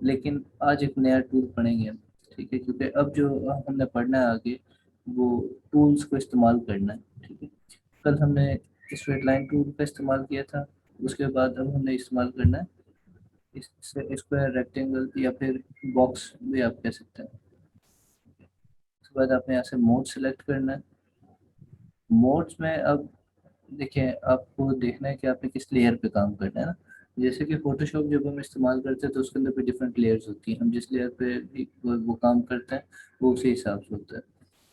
लेकिन आज एक नया टूल पढ़ेंगे हम, ठीक है, क्योंकि अब जो हमने पढ़ना है आगे वो टूल्स को इस्तेमाल करना है, ठीक है। कल हमने स्ट्रेट लाइन टूल का इस्तेमाल किया था, उसके बाद अब हमने इस्तेमाल करना है स्क्वायर, रेक्टेंगल या फिर बॉक्स भी आप कह सकते हैं। उसके बाद आपने यहाँ से मोड सेलेक्ट करना है। मोड्स में अब देखिए, आपको देखना है कि आपने किस लेयर पे काम करना है ना। जैसे कि फोटोशॉप जब हम इस्तेमाल करते हैं तो उसके अंदर भी डिफरेंट लेयर्स होती हैं, हम जिस लेयर पे भी वो काम करते हैं वो उसी हिसाब से होता है।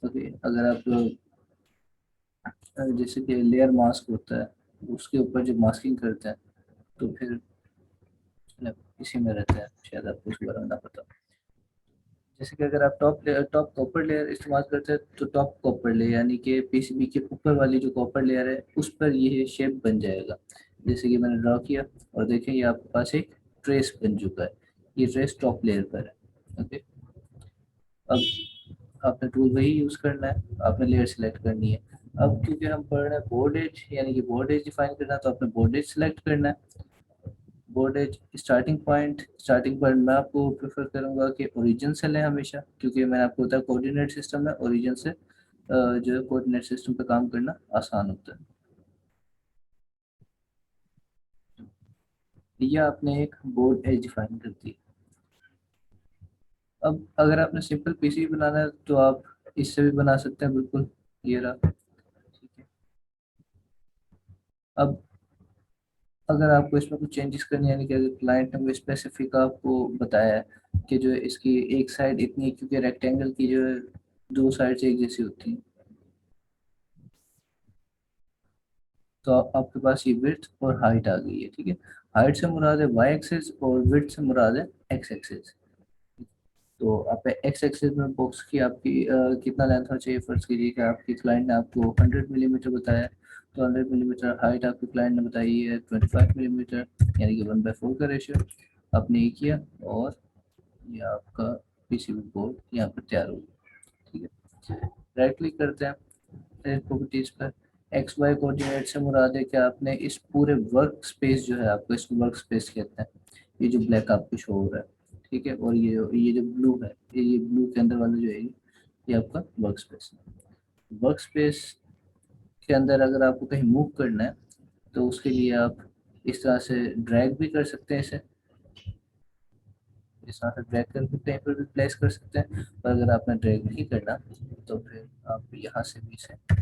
ओके, अगर आप जैसे कि लेयर मास्क होता है, उसके ऊपर जब मास्किंग करते हैं तो फिर मतलब इसी में रहता है, शायद आपको इसके बारे में ना पता हो। जैसे कि अगर आप टॉप कॉपर लेयर इस्तेमाल करते हैं तो टॉप कॉपर लेयर यानी कि पीसीबी के ऊपर वाली जो कॉपर लेयर है उस पर ये शेप बन जाएगा, जैसे कि मैंने ड्रॉ किया। और देखें ये आपके पास एक ट्रेस बन चुका है, ये ट्रेस टॉप लेयर पर है। ओके, अब आपने टूल वही यूज़ करना है, आपने लेयर सेलेक्ट करनी है। अब क्योंकि हम पढ़ रहे हैं बोर्ड एज यानी कि बोर्ड एज डिफाइन करना है, तो आपने बोर्ड एज सेलेक्ट करना है। बोर्ड एज स्टार्टिंग पॉइंट मैं आपको प्रेफर करूंगा कि ओरिजिन से लें हमेशा, क्योंकि मैंने आपको बताया कोऑर्डिनेट सिस्टम है, ओरिजिन से जो है कोऑर्डिनेट सिस्टम पे काम करना आसान होता है। ये आपने एक बोर्ड एज डिफाइन कर दी। अब अगर आपने सिंपल पीसी बनाना है तो आप इससे भी बना सकते हैं, बिल्कुल ये रहा, ठीक है। अब अगर आपको इसमें कुछ चेंजेस करनी है, यानी कि अगर क्लाइंट ने कोई स्पेसिफिक आपको बताया है कि जो है इसकी एक साइड इतनी है, क्योंकि रेक्टेंगल की जो है दो साइड एक जैसी होती है, तो आपके पास ये विड्थ और हाइट आ गई है, ठीक है। हाइट से मुराद है वाई एक्सिस और विड्थ से मुराद है एक्स एक्सिस। तो आप एक्स एक्सिस में बॉक्स की आपकी कितना लेंथ होना चाहिए, फर्ज कीजिए कि आपकी क्लाइंट ने आपको 100 मिलीमीटर बताया है, तो 100 मिलीमीटर। हाइट आपकी क्लाइंट ने बताई है 25 मिलीमीटर, यानी कि 1/4 का रेशियो आपने ये किया, और ये आपका पीसीबी बोर्ड यहाँ पर तैयार हो गया, ठीक है। राइट क्लिक करते हैं प्रॉपर्टीज पर। एक्स वाई कोऑर्डिनेट से मुराद है कि आपने इस पूरे वर्क स्पेस जो है, आपको इसको वर्क स्पेस कहते हैं, ये जो ब्लैक आपको शो हो रहा है, ठीक है। और ये जो ब्लू है, ये ब्लू के अंदर वाला जो है ये आपका वर्क स्पेस है। वर्क स्पेस के अंदर अगर आपको कहीं मूव करना है तो उसके लिए आप इस तरह से ड्रैग भी कर सकते हैं इसे, इस तरह से ड्रैग करके कहीं पर भी प्लेस कर सकते हैं। और अगर आपने ड्रैग नहीं करना तो फिर आप यहाँ से भी इसे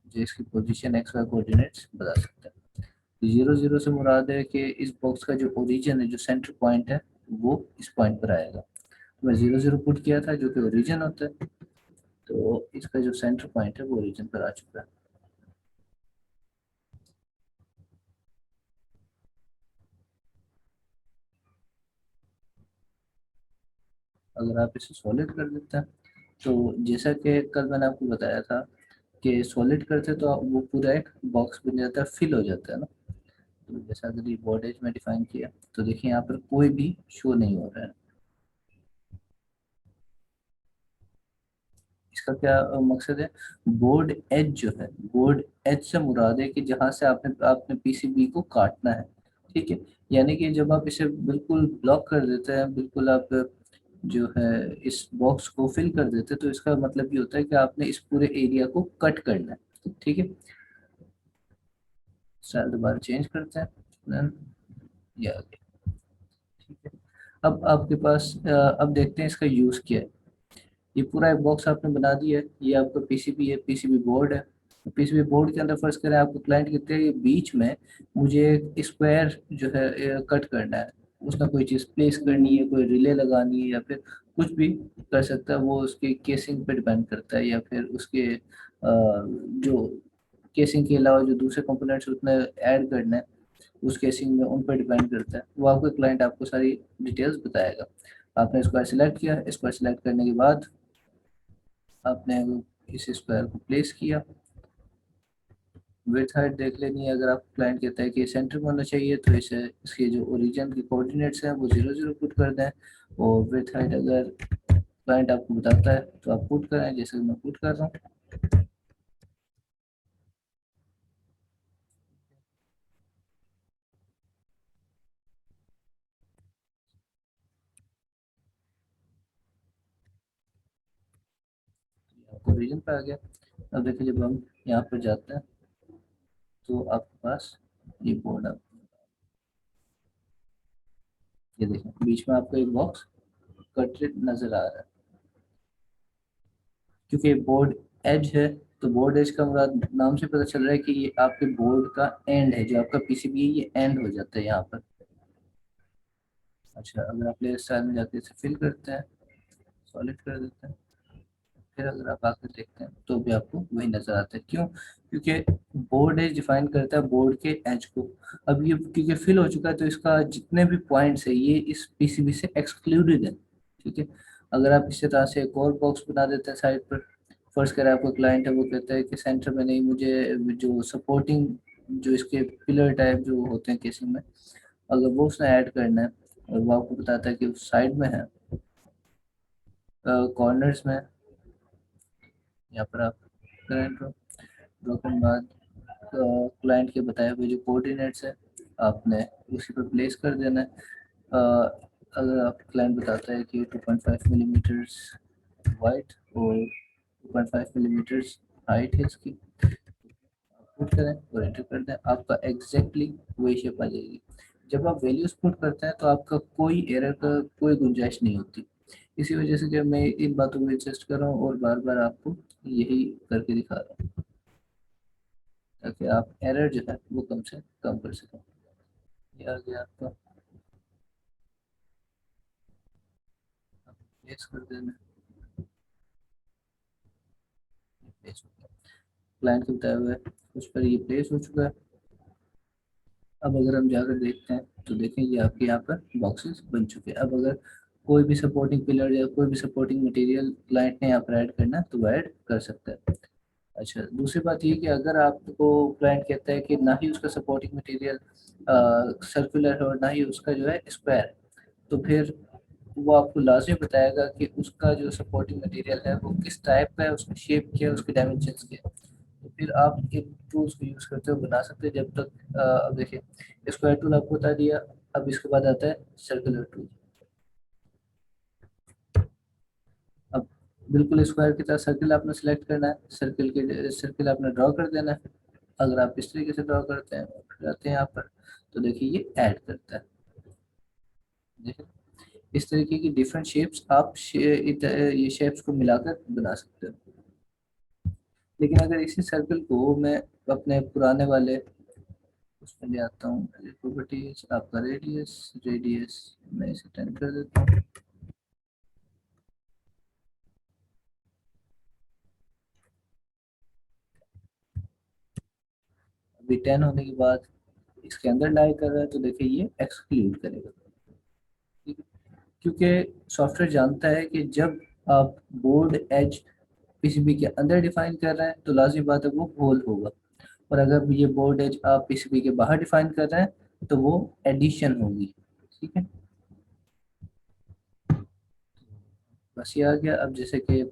जो इसकी पोजीशन एक्स वाई कोऑर्डिनेट्स बता सकते हैं। 0 0 से मुराद है कि इस बॉक्स का जो ओरिजिन है, जो सेंटर पॉइंट है, वो इस पॉइंट पर आएगा। तो मैं 0 0 पुट किया था जो कि ओरिजिन होता है, तो इसका जो सेंटर पॉइंट है वो ओरिजिन पर आ चुका है। अगर आप इसे सॉलिड कर देते हैं तो जैसा कि कल मैंने आपको बताया था कि सॉलिड करते तो वो पूरा एक बॉक्स बन जाता है, फिल हो जाता है ना। तो जैसा अगर ये बॉर्ड एज में डिफाइन किया तो देखिए यहाँ पर कोई भी शो नहीं हो रहा है। इसका क्या मकसद है? बोर्ड एज जो है, बोर्ड एज से मुराद है कि जहां से आपने आपने पीसीबी को काटना है, ठीक है। यानी कि जब आप इसे बिल्कुल ब्लॉक कर देते हैं, बिल्कुल आप जो है इस बॉक्स को फिल कर देते हैं, तो इसका मतलब ये होता है कि आपने इस पूरे एरिया को कट करना है, ठीक है। स्टाइल दोबारा चेंज करते हैं, Then ये आ गया, ठीक है। अब आपके पास अब देखते हैं इसका यूज क्या है। ये पूरा एक बॉक्स आपने बना दिया है, ये आपका पीसीबी है, पीसीबी बोर्ड है। पीसीबी बोर्ड के अंदर फर्ज करें आपको क्लाइंट कहते हैं कि बीच में मुझे एक स्क्वायर जो है कट करना है, उसका कोई चीज़ प्लेस करनी है, कोई रिले लगानी है, या फिर कुछ भी कर सकता है, वो उसके केसिंग पे डिपेंड करता है, या फिर उसके जो केसिंग के अलावा जो दूसरे कंपोनेंट्स उसमें ऐड करना है उस केसिंग में, उन पर डिपेंड करता है। वो आपको क्लाइंट आपको सारी डिटेल्स बताएगा। आपने स्क्वायर सेलेक्ट किया, स्क्वायर सेलेक्ट करने के बाद आपने इस स्क्वायर को प्लेस किया। विड्थ हाइट देख लेनी है, अगर आप क्लाइंट कहता है कि सेंटर में होना चाहिए तो इसे इसके जो ओरिजिन के कोऑर्डिनेट्स हैं वो 0 0 पुट कर दें। और विड्थ हाइट अगर क्लाइंट आपको बताता है तो आप पुट करें, जैसे मैं पुट कर रहा हूँ। कंपेरिजन पे आ गया। अब देखिए जब हम यहाँ पर जाते हैं तो आपके पास ये बोर्ड आप ये देखें बीच में आपको एक बॉक्स कटेड नजर आ रहा है, क्योंकि बोर्ड एज है तो बोर्ड एज का मुराद नाम से पता चल रहा है कि ये आपके बोर्ड का एंड है, जो आपका पीसीबी है ये एंड हो जाता है यहाँ पर। अच्छा, अगर आप लेयर स्टाइल में जाके इसे फिल करते हैं, सॉलिड कर देते हैं, फिर अगर आप आकर देखते हैं तो भी आपको वही नजर आता है। क्यों? क्योंकि बोर्ड एज डिफाइन करता है बोर्ड के एज को। अब ये क्योंकि फिल हो चुका है तो इसका जितने भी पॉइंट्स है ये इस पीसीबी से एक्सक्लूडेड है। ठीक है, अगर आप इसी तरह से एक और बॉक्स बना देते हैं साइड पर, फर्स्ट करें आपका क्लाइंट है वो कहता है कि सेंटर में नहीं, मुझे जो सपोर्टिंग जो इसके पिलर टाइप जो होते हैं केसिंग में, अगर वो उसने ऐड करना है और वो आपको बताता है कि उस साइड में है, कॉर्नर्स में, यहाँ पर आप करें ड्रॉ करने के बाद क्लाइंट के बताए हुए जो कोऑर्डिनेट्स है आपने उसी पर प्लेस कर देना है। अगर आप क्लाइंट बताता है कि 2.5 मिलीमीटर्स वाइड और 2.5 मिलीमीटर्स हाइट है इसकी, पुट करें और एंटर कर दें, आपका एग्जैक्टली वही शेप आ जाएगी। जब आप वैल्यूज पुट करते हैं तो आपका कोई एरर का कोई गुंजाइश नहीं होती। इसी वजह से जब मैं इन बातों में एडजस्ट कर रहा हूँ और बार बार आपको यही करके दिखा रहा हूँ ताकि आप एरर जो है वो कम से कम कर सकें। ये आ गया आपका, प्लेस कर देना, प्लेस हो गया, क्लाइंट के बताए हुए उस पर ये प्लेस हो चुका है। अब अगर हम जाकर देखते हैं तो देखें ये आपके यहाँ पर बॉक्सेस बन चुके हैं। अब अगर कोई भी सपोर्टिंग पिलर या कोई भी सपोर्टिंग मटेरियल क्लाइंट ने यहाँ पर ऐड करना है तो वो ऐड कर सकता है। अच्छा, दूसरी बात ये कि अगर आपको क्लाइंट कहता है कि ना ही उसका सपोर्टिंग मटेरियल सर्कुलर है और ना ही उसका जो है स्क्वायर है, तो फिर वो आपको लाजमी बताएगा कि उसका जो सपोर्टिंग मटेरियल है वो किस टाइप का है, उसकी शेप क्या है, उसके डायमेंशंस क्या है। तो फिर आप इन टूल्स को यूज़ करते हुए बना सकते हैं। जब तक अब देखिए स्क्वायर टूल आपको बता दिया, अब इसके बाद आता है सर्कुलर टूल। अब बिल्कुल स्क्वायर की तरह सर्किल आपने सेलेक्ट करना है, सर्किल आपने ड्रॉ कर देना है। अगर आप इस तरीके से ड्रॉ करते हैं और फिर आते हैं यहाँ पर तो देखिए ये ऐड करता है। देखिए इस तरीके की डिफरेंट शेप्स आप ये शेप्स को मिलाकर बना सकते हो। लेकिन अगर इसी सर्कल को मैं अपने पुराने वाले उसमें ले आता हूँ, प्रॉपर्टीज, आपका रेडियस, रेडियस मैं इसे 10 कर देता हूँ। अभी 10 होने के बाद इसके अंदर लाई कर रहा है तो देखिए ये एक्सक्लूड करेगा। ठीक है, क्योंकि सॉफ्टवेयर जानता है कि जब आप बोर्ड एज पीसीबी के अंदर डिफाइन कर रहे हैं तो लाजमी बात है वो होल होगा, और अगर ये बोर्ड एज आप पीसीबी के बाहर डिफाइन कर रहे हैं तो वो एडिशन होगी। ठीक है, बस ये आ गया। अब जैसे कि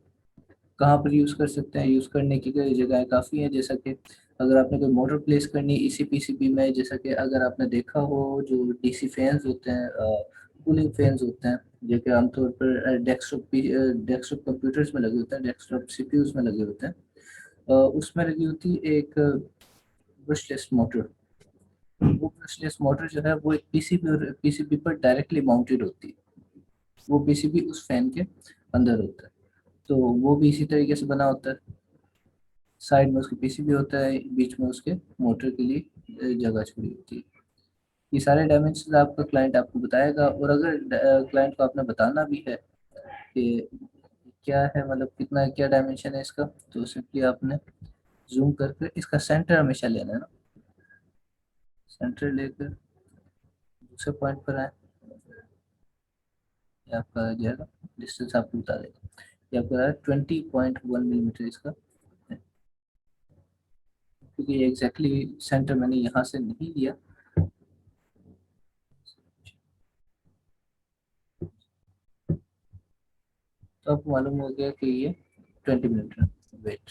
कहाँ पर यूज़ कर सकते हैं, यूज़ करने की कई जगह काफ़ी है। जैसा कि अगर आपने कोई मोटर प्लेस करनी है इसी पीसीबी में, जैसा कि अगर आपने देखा हो जो डीसी फैंस होते हैं, कूलिंग फैंस होते हैं जो कि आमतौर पर डेस्कटॉप कंप्यूटर्स में लगे होते हैं, डेस्कटॉप सीपीयूज में लगे होते हैं, उसमें लगी होती है एक ब्रशलेस मोटर। वो ब्रशलेस मोटर जो है वो एक पीसीबी पर डायरेक्टली माउंटेड होती है। वो पीसीबी उस फैन के अंदर होता है, तो वो भी इसी तरीके से बना होता है। साइड में उसके पीसीबी होता है, बीच में उसके मोटर के लिए जगह छोड़ी होती है। ये सारे डायमेंशन आपका क्लाइंट आपको बताएगा, और अगर क्लाइंट को आपने बताना भी है कि क्या है, मतलब कितना क्या डायमेंशन है इसका, तो सिंपली आपने जूम करके इसका सेंटर हमेशा लेना है ना, सेंटर लेकर दूसरे पॉइंट पर आए, ये आपका आ जाएगा, डिस्टेंस आपको बता देगा। ये आपका 20.1 मिलीमीटर इसका है, क्योंकि ये एग्जैक्टली सेंटर मैंने यहाँ से नहीं लिया। तो आपको मालूम हो गया कि ये 20 मिनट वेट।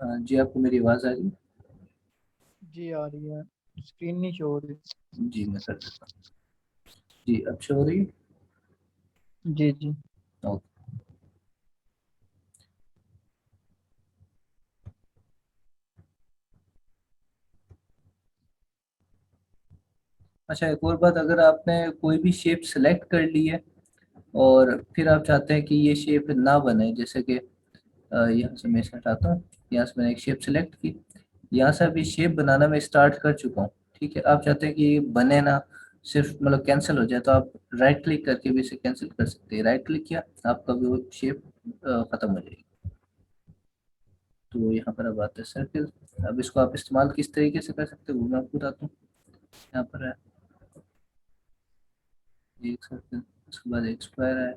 जी, आपको मेरी आवाज़ आ रही है? जी आ रही है। स्क्रीन नहीं शो हो रही। जी, मैं कर देता हूँ। जी, अब शो हो रही है? जी जी। ओके। अच्छा, एक और बात, अगर आपने कोई भी शेप सेलेक्ट कर ली है और फिर आप चाहते हैं कि ये शेप ना बने, जैसे कि यहाँ से मैं इसे हटाता हूँ। यहाँ से मैंने एक शेप सेलेक्ट की, यहाँ से अभी शेप बनाना मैं स्टार्ट कर चुका हूँ। ठीक है, आप चाहते हैं कि ये बने ना, सिर्फ मतलब कैंसिल हो जाए, तो आप राइट क्लिक करके भी इसे कैंसिल कर सकते हैं। राइट क्लिक किया, आपका वो शेप खत्म हो जाएगी। तो यहाँ पर अब आता है सर्किल। अब इसको आप इस्तेमाल किस तरीके से कर सकते हो वो मैं आपको बताता हूँ। यहाँ पर है एक सर्किल, उसके बाद एक स्क्वायर है।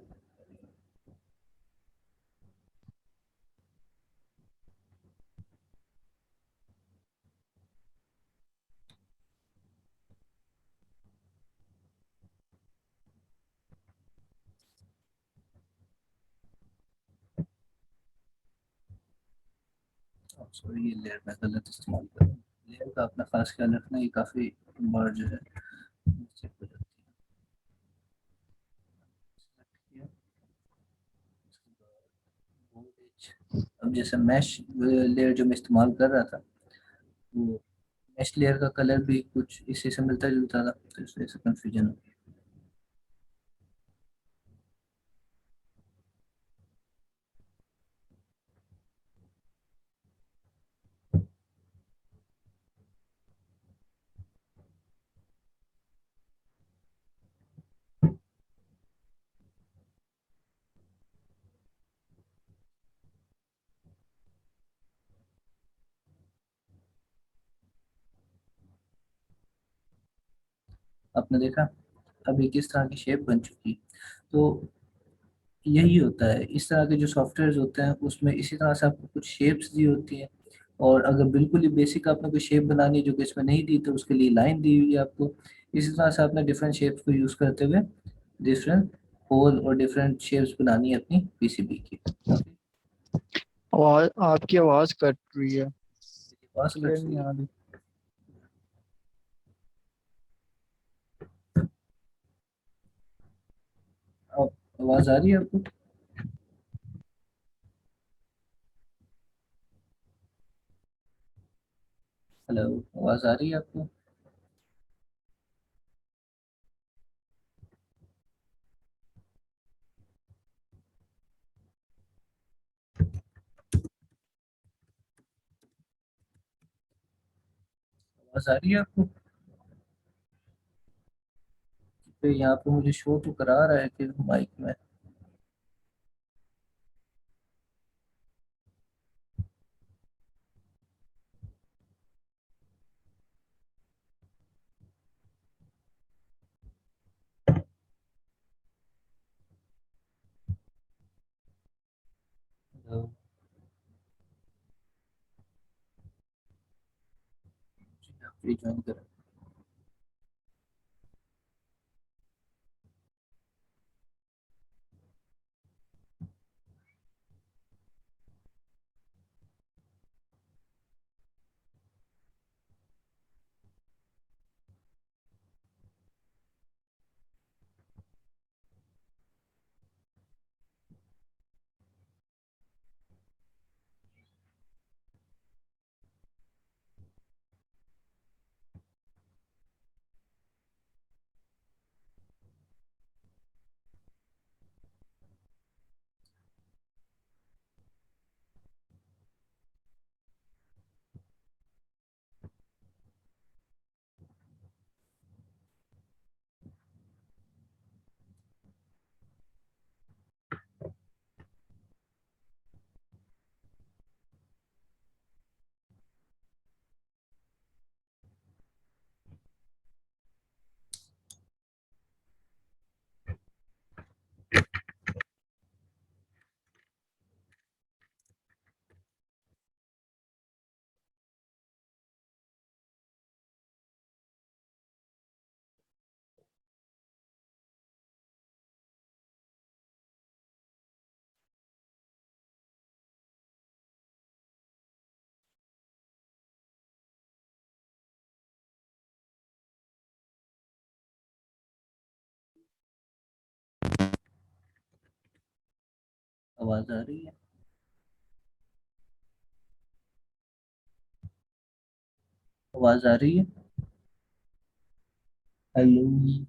सॉरी, ये लेयर मैं गलत इस्तेमाल कर रहा हूँ। लेयर का अपना खास ख्याल रखना, ये काफ़ी बार जो है चेक हो जाती है। उसके बाद voltage। अब जैसे मैश लेयर जो मैं इस्तेमाल कर रहा था, वो मैश लेयर का कलर भी कुछ इसी से मिलता जुलता था, तो इस वजह से कन्फ्यूजन हो गया। आपने देखा अभी किस तरह की शेप बन चुकी है। तो यही होता है, इस तरह के जो सॉफ्टवेयर होते हैं उसमें इसी तरह से आपको कुछ शेप्स दी होती हैं। और अगर बिल्कुल ही बेसिक आपने कोई शेप बनानी है जो कि इसमें नहीं दी, तो उसके लिए लाइन दी हुई है आपको। इसी तरह से आपने डिफरेंट शेप्स को यूज़ करते हुए डिफरेंट होल और डिफरेंट शेप्स बनानी है अपनी पीसीबी की। ओके। आवाज आपकी आवाज कट रही है। पास क्लियर कट रही नहीं है। आ रही। अब आवाज़ आ रही है आपको? हेलो, आवाज़ आ रही है आपको? आवाज़ आ रही है आपको? तो यहाँ पे मुझे शो तो करा रहा है कि माइक में। हेलो, जी, आप ज्वाइन करें। आवाज आ रही है? आवाज आ रही है? हेलो।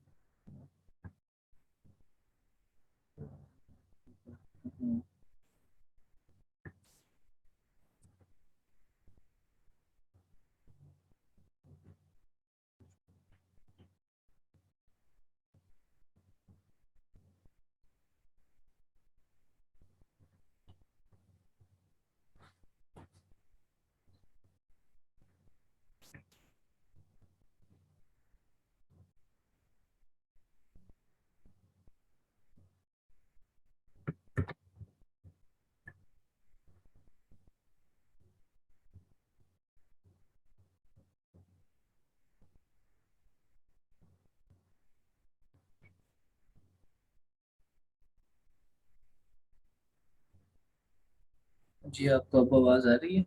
जी, आपको अब आवाज आ रही है?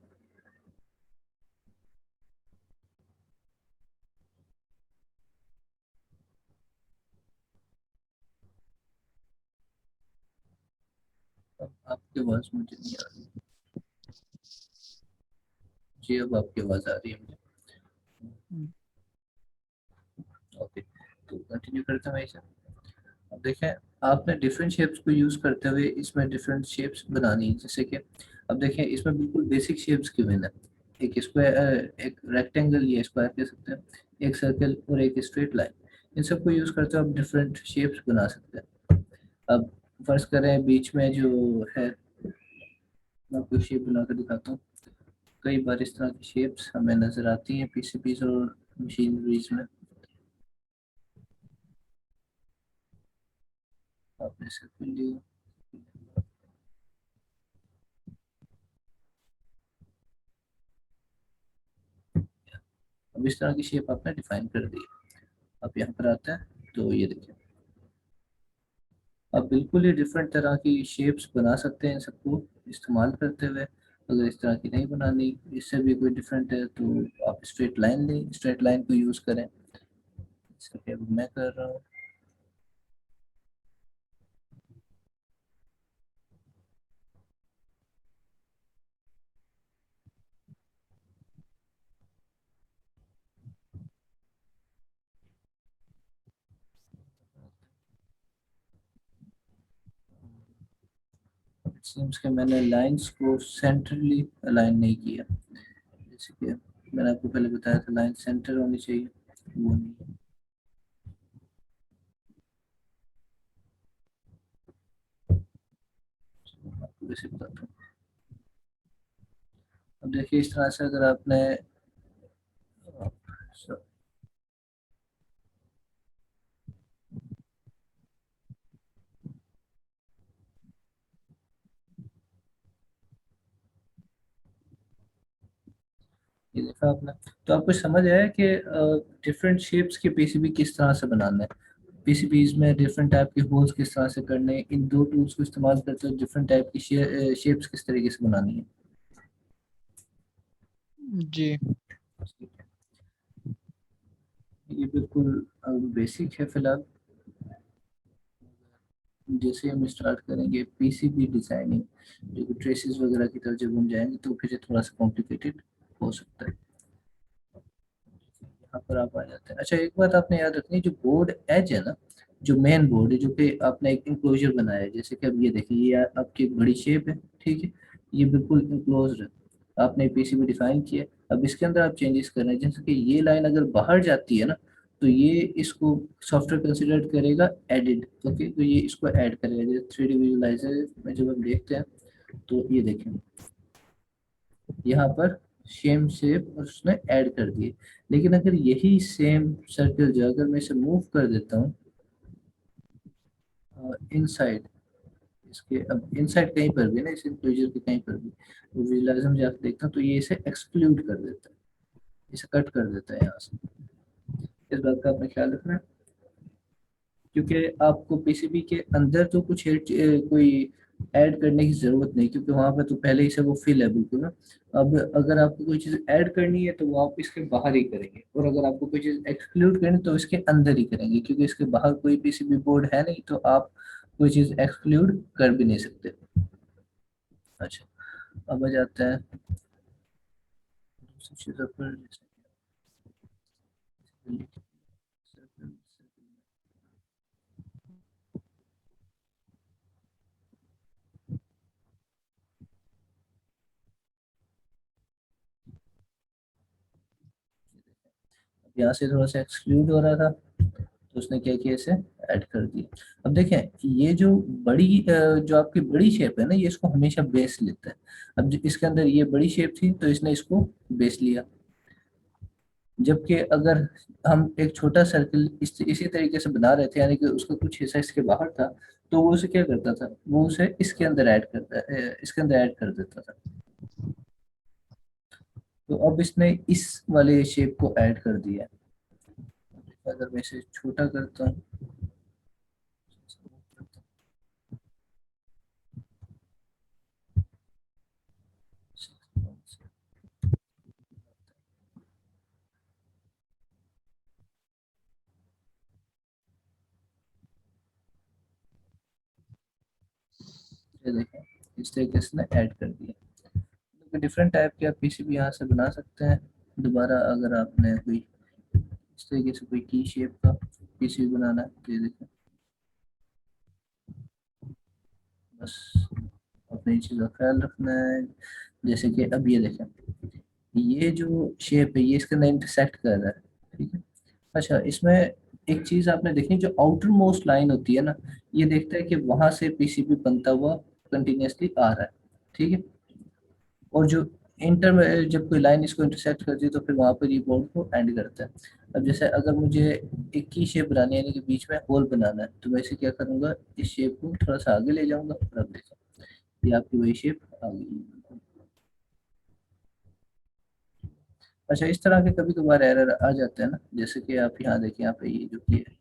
अब आपकी आवाज मुझे नहीं आ रही। जी, अब आपकी आवाज आ रही है मुझे। हम्म, ओके, तो कंटिन्यू करते हैं भाई साहब। अब देखें, आपने डिफरेंट शेप्स को यूज करते हुए इसमें डिफरेंट शेप्स बनानी है। जैसे कि अब देखें, इसमें बिल्कुल बेसिक शेप्स गिवन है। एक स्क्वायर, एक रेक्टेंगल या स्क्वायर कह सकते हैं, एक सर्कल और एक स्ट्रेट लाइन। इन सबको यूज करते हुए आप डिफरेंट शेप्स बना सकते हैं। अब फर्ज करें बीच में जो है, मैं आपको शेप बनाकर दिखाता हूँ। कई बार इस तरह की शेप्स हमें नजर आती हैं पीसीबीज और मशीनरीज में। आपने सर्कल लिया, अब इस तरह की शेप आपने डिफाइन कर दी है। अब यहाँ पर आते हैं तो ये देखिए, आप बिल्कुल ही डिफरेंट तरह की शेप्स बना सकते हैं इन सबको इस्तेमाल करते हुए। अगर इस तरह की नहीं बनानी, इससे भी कोई डिफरेंट है, तो आप स्ट्रेट लाइन लें, स्ट्रेट लाइन को यूज़ करें। जैसे कि अब मैं कर रहा हूँ। इट सीम्स कि मैंने लाइंस को सेंट्रली अलाइन नहीं किया। जैसे कि मैंने आपको पहले बताया था लाइन सेंटर होनी चाहिए, वो नहीं है। मैं आपको वैसे बताता हूँ। अब देखिए, इस तरह से अगर आपने ये देखा आपने, तो आपको समझ आया कि डिफरेंट शेप्स के पीसीबी किस तरह से बनाना है। पीसीबीज में डिफरेंट टाइप के होल्स किस तरह से करने हैं, इन दो टूल्स को इस्तेमाल करते हुए डिफरेंट टाइप की शेप्स किस तरीके से बनानी है। जी। ये बिल्कुल बेसिक है फिलहाल। जैसे हम स्टार्ट करेंगे पीसीबी डिजाइनिंग, जो ट्रेसेस वगैरह की तरफ जब हम जाएंगे तो फिर ये थोड़ा सा कॉम्प्लिकेटेड हो सकता है। यहाँ पर आप आ जाते हैं। अच्छा, एक बात आपने याद रखनी है, जो बोर्ड एज है ना, जो मेन बोर्ड है, जो कि आपने एक इंक्लोजर बनाया है, जैसे कि अब ये देखिए, ये आपकी एक बड़ी शेप है, ठीक है, ये बिल्कुल इंक्लोज है। आपने पीसीबी डिफाइन किया, अब इसके अंदर आप चेंजेस कर रहे हैं। जैसे कि ये लाइन अगर बाहर जाती है ना, तो ये इसको सॉफ्टवेयर कंसिडर करेगा एडिड। ओके, तो ये इसको ऐड करेगा। जैसे 3D विजुलाइजर में जब हम देखते हैं, तो ये देखें, यहाँ पर सेम शेप उसने ऐड कर दिए। लेकिन अगर यही सेम सर्कल जो अगर मैं इसे मूव कर देता हूँ इनसाइड इसके, अब इनसाइड कहीं पर भी ना, इस इंक्लोजर के कहीं पर भी विजुअलाइजर में जाकर देखता हूँ, तो ये इसे एक्सक्लूड कर देता है, इसे कट कर देता है यहाँ से। इस बात का आपने ख्याल रखना है, क्योंकि आपको पीसीबी के अंदर तो कुछ कोई ऐड करने की जरूरत नहीं, क्योंकि वहां पर तो पहले ही से वो फिल है बिल्कुल ना। अब अगर आपको कोई चीज ऐड करनी है तो वो आप इसके बाहर ही करेंगे, और अगर आपको कोई चीज एक्सक्लूड करनी है तो इसके अंदर ही करेंगे, क्योंकि इसके बाहर कोई पीसीबी बोर्ड है नहीं, तो आप कोई चीज एक्सक्लूड कर भी नहीं सकते। अच्छा, अब आ जाते हैं दूसरी चीज़ों पर, जैसे सर्कल। यहाँ से थोड़ा सा एक्सक्लूड हो रहा था, तो उसने क्या किया, इसे ऐड कर दिया। अब देखें, ये जो बड़ी जो आपकी बड़ी शेप है ना, ये इसको हमेशा बेस लेता है। अब इसके अंदर ये बड़ी शेप थी, तो इसने इसको बेस लिया। जबकि अगर हम एक छोटा सर्कल इसी तरीके से बना रहे थे, यानी कि उसका कुछ हिस्सा इसके बाहर था, तो वो उसे क्या करता था, वो उसे इसके अंदर ऐड कर देता था। तो अब इसने इस वाले शेप को ऐड कर दिया। अगर मैं इसे छोटा करता हूँ, ये देखें, इस तरीके से ऐड कर दिया। तो डिफरेंट टाइप के आप पीसीबी यहाँ से बना सकते हैं। दोबारा अगर आपने कोई इस तरीके से कोई की शेप का पीसीबी बनाना है, तो ये देखें, बस अपनी चीज़ का ख्याल रखना है। जैसे कि अब ये देखें, ये जो शेप है ये इसके अंदर इंटरसेक्ट कर रहा है, ठीक है। अच्छा, इसमें एक चीज़ आपने देखी, जो आउटर मोस्ट लाइन होती है ना, ये देखता है कि वहां से पीसीबी बनता हुआ कंटिन्यूसली आ रहा है, ठीक है। और जो इंटर में जब कोई लाइन इसको इंटरसेक्ट करती है, तो फिर वहां पर ये बोर्ड को एंड करता है। अब जैसे अगर मुझे एक की शेप बनानी है, यानी कि बीच में होल बनाना है, तो मैं इसे क्या करूंगा, इस शेप को थोड़ा सा आगे ले जाऊंगा, और अब देखो, ये आपकी वही शेप आ गई। अच्छा, इस तरह के कभी कभार एरर आ जाते हैं ना, जैसे कि आप यहाँ देखिए, यहाँ पे ये जो की है,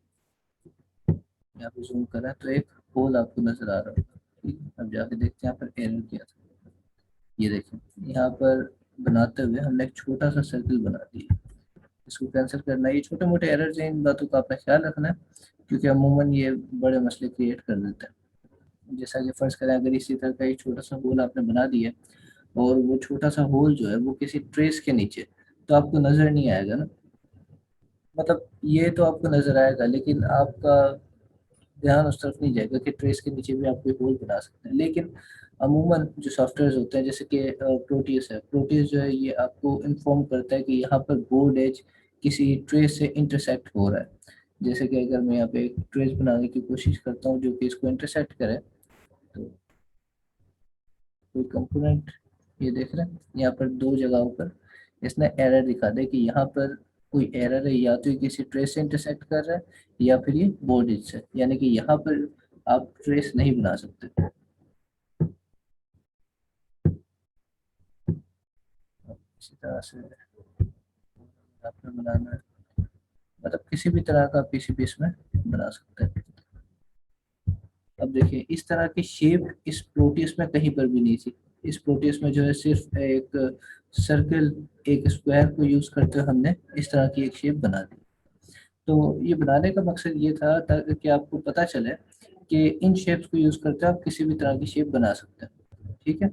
यहाँ पे जूम करें तो एक होल आपको नजर आ रहा होगा, ठीक है। अब जाके देखते हैं यहाँ पर एरर क्या था। ये देखें, यहाँ पर बनाते हुए हमने एक छोटा सा सर्कल बना दिया। इसको कैंसिल करना है। ये छोटे मोटे एरर्स हैं, इन बातों का आपने ख्याल रखना है, क्योंकि अमूमन ये बड़े मसले क्रिएट कर देते हैं। जैसा कि फर्ज करें, अगर इसी तरह का एक छोटा सा होल आपने बना दिया, और वो छोटा सा होल जो है वो किसी ट्रेस के नीचे, तो आपको नजर नहीं आएगा ना। मतलब ये तो आपको नजर आएगा, लेकिन आपका ध्यान उस तरफ नहीं जाएगा कि ट्रेस के नीचे भी आप कोई होल बना सकते हैं। लेकिन अमूमन जो सॉफ्टवेयर होते हैं, जैसे कि प्रोटियस है, प्रोटियस जो है ये आपको इन्फॉर्म करता है कि यहाँ पर बोर्ड एज किसी ट्रेस से इंटरसेक्ट हो रहा है। जैसे कि अगर मैं यहाँ पे एक ट्रेस बनाने की कोशिश करता हूँ जो कि इसको इंटरसेक्ट करे, तो कोई कंपोनेंट, ये देख रहे हैं यहाँ पर दो जगहों पर इसने एरर दिखा दे कि यहाँ पर कोई एरर है, या तो ये किसी ट्रेस से इंटरसेक्ट कर रहा है, या फिर ये बोर्ड एज से, यानी कि यहाँ पर आप ट्रेस नहीं बना सकते। इसी तरह से आपने बनाना है, मतलब किसी भी तरह का पीसीबी इसमें बना सकते हैं। अब देखिए, इस तरह की शेप इस प्रोटियस में कहीं पर भी नहीं थी। इस प्रोटियस में जो है सिर्फ एक सर्कल, एक स्क्वायर को यूज करते हुए हमने इस तरह की एक शेप बना दी। तो ये बनाने का मकसद ये था ताकि आपको पता चले कि इन शेप्स को यूज करके आप किसी भी तरह की शेप बना सकते हैं, ठीक है।